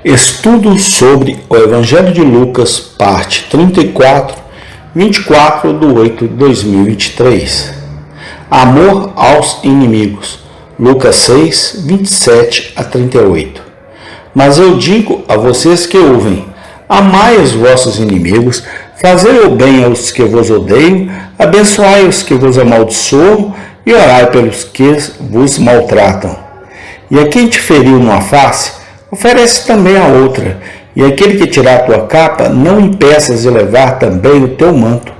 Estudo sobre o Evangelho de Lucas, parte 34, 24/8/2023. Amor aos inimigos. Lucas 6, 27-38. Mas eu digo a vocês que ouvem: amai os vossos inimigos, fazei o bem aos que vos odeiam, abençoai os que vos amaldiçoam e orai pelos que vos maltratam. E a quem te feriu numa face, oferece também a outra, e aquele que tirar a tua capa, não impeças de levar também o teu manto.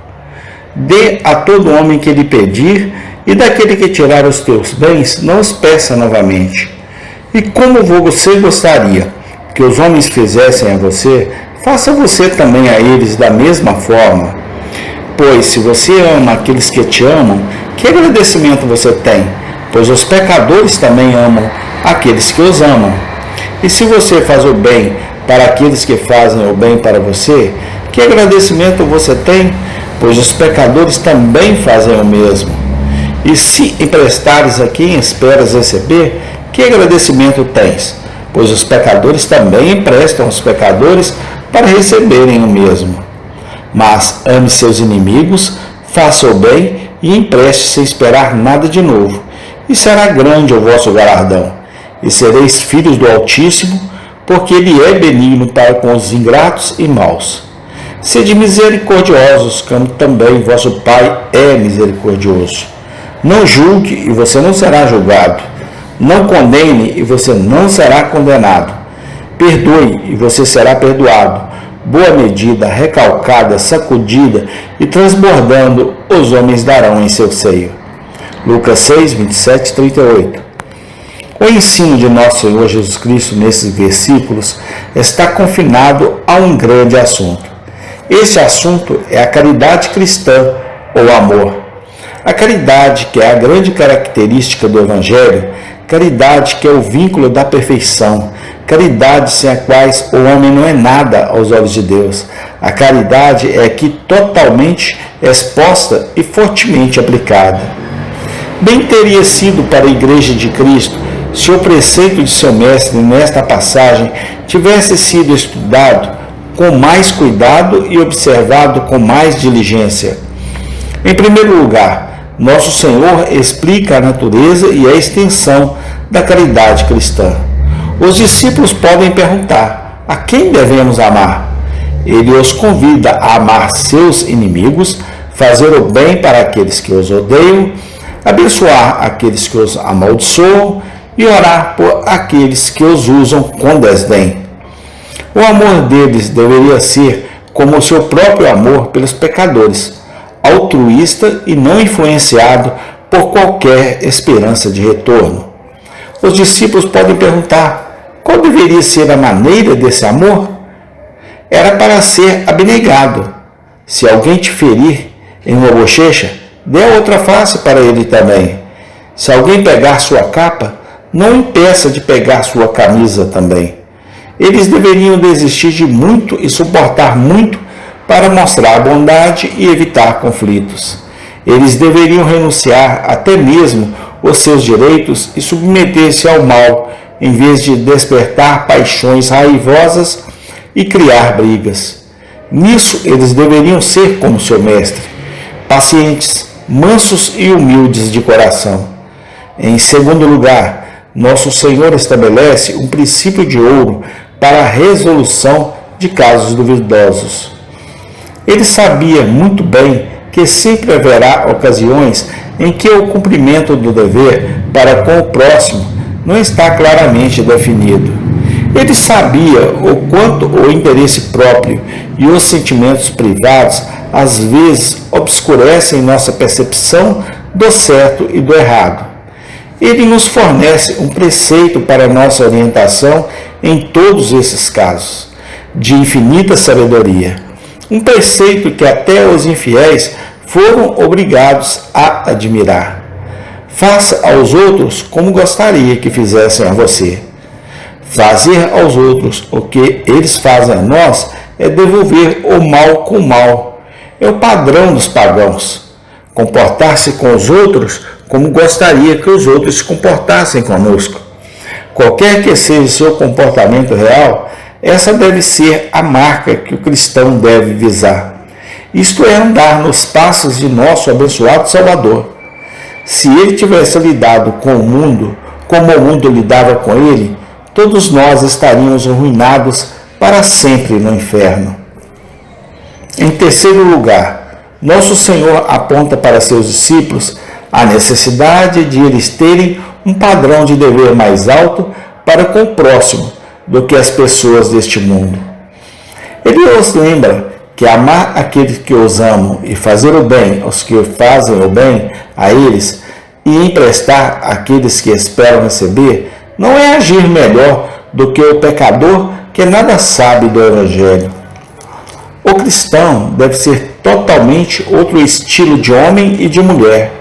Dê a todo homem que lhe pedir, e daquele que tirar os teus bens, não os peça novamente. E como você gostaria que os homens fizessem a você, faça você também a eles da mesma forma. Pois se você ama aqueles que te amam, que agradecimento você tem? Pois os pecadores também amam aqueles que os amam. E se você faz o bem para aqueles que fazem o bem para você, que agradecimento você tem? Pois os pecadores também fazem o mesmo. E se emprestares a quem esperas receber, que agradecimento tens? Pois os pecadores também emprestam aos pecadores para receberem o mesmo. Mas ame seus inimigos, faça o bem e empreste sem esperar nada de novo, e será grande o vosso galardão. E sereis filhos do Altíssimo, porque Ele é benigno para com os ingratos e maus. Sede misericordiosos, como também vosso Pai é misericordioso. Não julgue, e você não será julgado. Não condene, e você não será condenado. Perdoe, e você será perdoado. Boa medida, recalcada, sacudida e transbordando, os homens darão em seu seio. Lucas 6, 27-38. O ensino de nosso Senhor Jesus Cristo nesses versículos está confinado a um grande assunto. Esse assunto é a caridade cristã ou amor. A caridade, que é a grande característica do Evangelho, caridade que é o vínculo da perfeição, caridade sem a qual o homem não é nada aos olhos de Deus. A caridade é aqui totalmente exposta e fortemente aplicada. Bem teria sido para a Igreja de Cristo se o preceito de seu mestre nesta passagem tivesse sido estudado com mais cuidado e observado com mais diligência. Em primeiro lugar, nosso Senhor explica a natureza e a extensão da caridade cristã. Os discípulos podem perguntar: a quem devemos amar? Ele os convida a amar seus inimigos, fazer o bem para aqueles que os odeiam, abençoar aqueles que os amaldiçoam e orar por aqueles que os usam com desdém. O amor deles deveria ser como o seu próprio amor pelos pecadores, altruísta e não influenciado por qualquer esperança de retorno. Os discípulos podem perguntar: qual deveria ser a maneira desse amor? Era para ser abnegado. Se alguém te ferir em uma bochecha, dê a outra face para ele também. Se alguém pegar sua capa, não impeça de pegar sua camisa também. Eles deveriam desistir de muito e suportar muito para mostrar a bondade e evitar conflitos. Eles deveriam renunciar até mesmo os seus direitos e submeter-se ao mal, em vez de despertar paixões raivosas e criar brigas. Nisso, eles deveriam ser como seu mestre, pacientes, mansos e humildes de coração. Em segundo lugar, nosso Senhor estabelece um princípio de ouro para a resolução de casos duvidosos. Ele sabia muito bem que sempre haverá ocasiões em que o cumprimento do dever para com o próximo não está claramente definido. Ele sabia o quanto o interesse próprio e os sentimentos privados às vezes obscurecem nossa percepção do certo e do errado. Ele nos fornece um preceito para nossa orientação em todos esses casos, de infinita sabedoria. Um preceito que até os infiéis foram obrigados a admirar. Faça aos outros como gostaria que fizessem a você. Fazer aos outros o que eles fazem a nós é devolver o mal com o mal. É o padrão dos pagãos. Comportar-se com os outros como gostaria que os outros se comportassem conosco. Qualquer que seja o seu comportamento real, Essa deve ser a marca que o cristão deve visar. Isto é, andar nos passos de nosso abençoado Salvador. Se ele tivesse lidado com o mundo como o mundo lidava com ele, todos nós estaríamos arruinados para sempre no inferno. Em terceiro lugar, nosso Senhor aponta para seus discípulos a necessidade de eles terem um padrão de dever mais alto para com o próximo do que as pessoas deste mundo. Ele os lembra que amar aqueles que os amam e fazer o bem aos que fazem o bem a eles e emprestar àqueles que esperam receber não é agir melhor do que o pecador que nada sabe do Evangelho. O cristão deve ser totalmente outro estilo de homem e de mulher.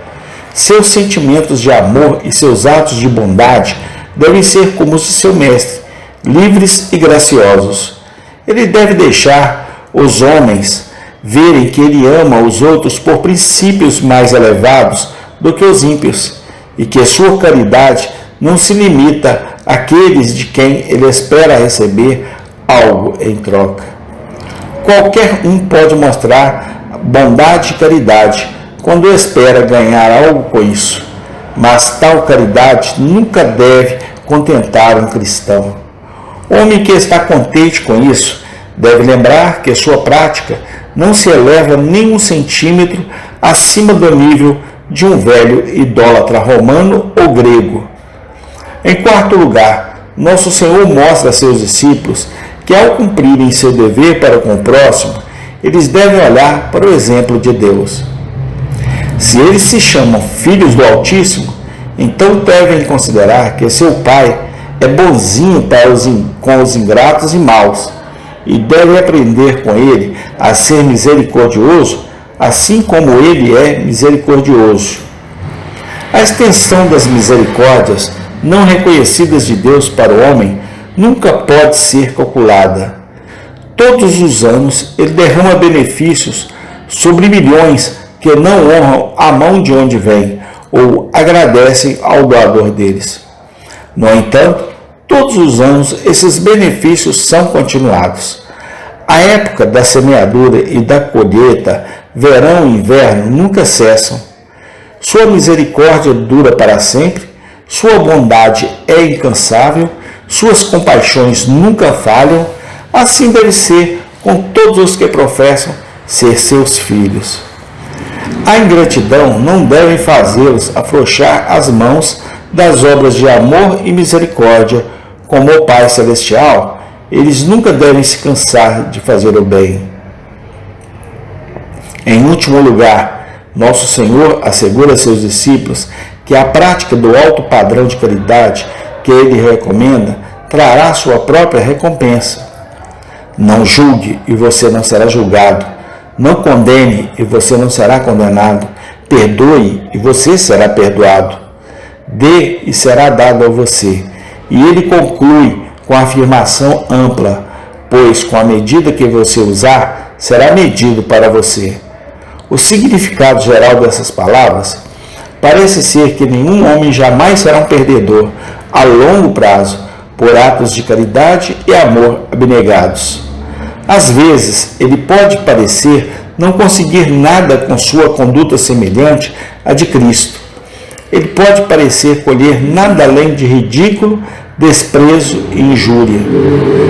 Seus sentimentos de amor e seus atos de bondade devem ser como os de seu mestre, livres e graciosos. Ele deve deixar os homens verem que ele ama os outros por princípios mais elevados do que os ímpios, e que sua caridade não se limita àqueles de quem ele espera receber algo em troca. Qualquer um pode mostrar bondade e caridade quando espera ganhar algo com isso, mas tal caridade nunca deve contentar um cristão. O homem que está contente com isso deve lembrar que sua prática não se eleva nem um centímetro acima do nível de um velho idólatra romano ou grego. Em quarto lugar, nosso Senhor mostra a seus discípulos que, ao cumprirem seu dever para com o próximo, eles devem olhar para o exemplo de Deus. Se eles se chamam filhos do Altíssimo, então devem considerar que seu Pai é bonzinho com os ingratos e maus, e devem aprender com ele a ser misericordioso, assim como ele é misericordioso. A extensão das misericórdias não reconhecidas de Deus para o homem nunca pode ser calculada. Todos os anos ele derrama benefícios sobre milhões que não honram a mão de onde vem ou agradecem ao doador deles. No entanto, todos os anos esses benefícios são continuados. A época da semeadura e da colheita, verão e inverno, nunca cessam. Sua misericórdia dura para sempre, sua bondade é incansável, suas compaixões nunca falham. Assim deve ser com todos os que professam ser seus filhos. A ingratidão não deve fazê-los afrouxar as mãos das obras de amor e misericórdia. Como o Pai Celestial, eles nunca devem se cansar de fazer o bem. Em último lugar, nosso Senhor assegura a seus discípulos que a prática do alto padrão de caridade que ele recomenda trará sua própria recompensa. Não julgue e você não será julgado. Não condene e você não será condenado. Perdoe e você será perdoado. Dê e será dado a você. E ele conclui com a afirmação ampla, pois com a medida que você usar, será medido para você. O significado geral dessas palavras parece ser que nenhum homem jamais será um perdedor a longo prazo por atos de caridade e amor abnegados. Às vezes, ele pode parecer não conseguir nada com sua conduta semelhante à de Cristo. Ele pode parecer colher nada além de ridículo, desprezo e injúria.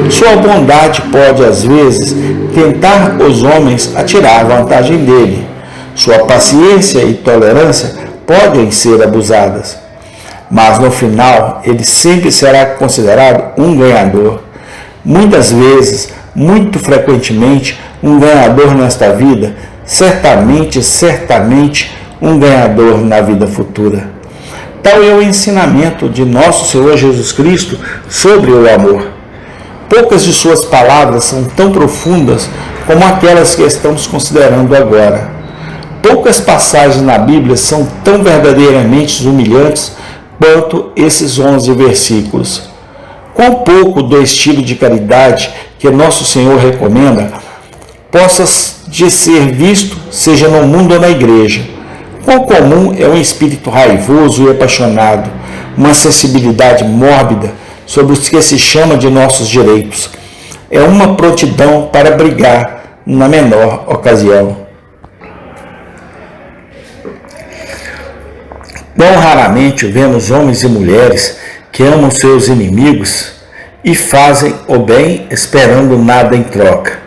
Sua bondade pode, às vezes, tentar os homens a tirar vantagem dele. Sua paciência e tolerância podem ser abusadas. Mas, no final, ele sempre será considerado um ganhador. Muitas vezes, muito frequentemente, um ganhador nesta vida, certamente um ganhador na vida futura. Tal é o ensinamento de nosso Senhor Jesus Cristo sobre o amor. Poucas de suas palavras são tão profundas como aquelas que estamos considerando agora. Poucas passagens na Bíblia são tão verdadeiramente humilhantes quanto esses 11 versículos. Quão pouco do estilo de caridade que nosso Senhor recomenda possa de ser visto, seja no mundo ou na igreja. Quão comum é um espírito raivoso e apaixonado, uma sensibilidade mórbida sobre os que se chama de nossos direitos, é uma prontidão para brigar na menor ocasião. Quão raramente vemos homens e mulheres que amam seus inimigos e fazem o bem esperando nada em troca,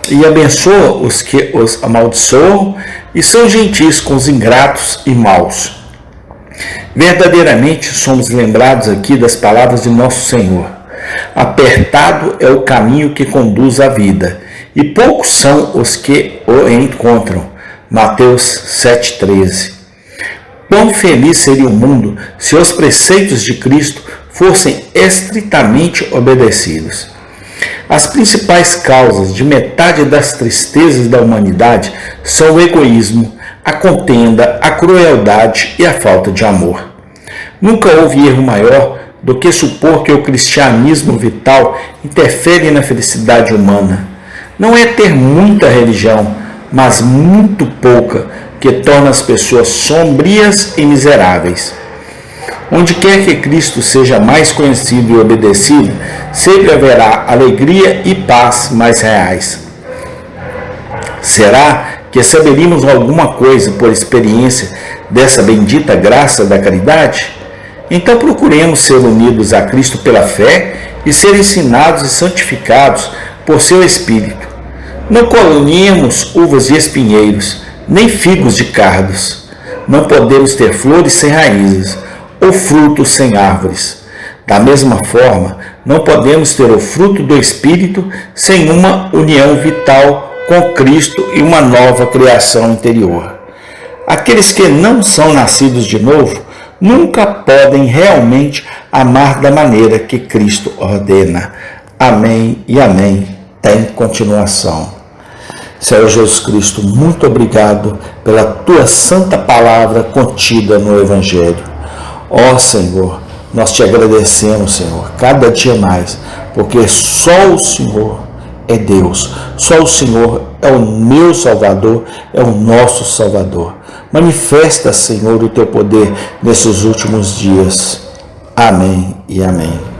e abençoa os que os amaldiçoam e são gentis com os ingratos e maus. Verdadeiramente somos lembrados aqui das palavras de nosso Senhor. Apertado é o caminho que conduz à vida, e poucos são os que o encontram. Mateus 7,13. Quão feliz seria o mundo se os preceitos de Cristo fossem estritamente obedecidos. As principais causas de metade das tristezas da humanidade são o egoísmo, a contenda, a crueldade e a falta de amor. Nunca houve erro maior do que supor que o cristianismo vital interfere na felicidade humana. Não é ter muita religião, mas muito pouca, que torna as pessoas sombrias e miseráveis. Onde quer que Cristo seja mais conhecido e obedecido, sempre haverá alegria e paz mais reais. Será que saberíamos alguma coisa por experiência dessa bendita graça da caridade? Então procuremos ser unidos a Cristo pela fé e ser ensinados e santificados por seu Espírito. Não colhemos uvas de espinheiros, nem figos de cardos. Não podemos ter flores sem raízes, ou frutos sem árvores. Da mesma forma, não podemos ter o fruto do Espírito sem uma união vital com Cristo e uma nova criação interior. Aqueles que não são nascidos de novo nunca podem realmente amar da maneira que Cristo ordena. Amém e amém. Tem continuação. Senhor Jesus Cristo, muito obrigado pela tua santa palavra contida no Evangelho. Ó Senhor, nós te agradecemos, Senhor, cada dia mais, porque só o Senhor é Deus, só o Senhor é o meu Salvador, é o nosso Salvador. Manifesta, Senhor, o teu poder nesses últimos dias. Amém e amém.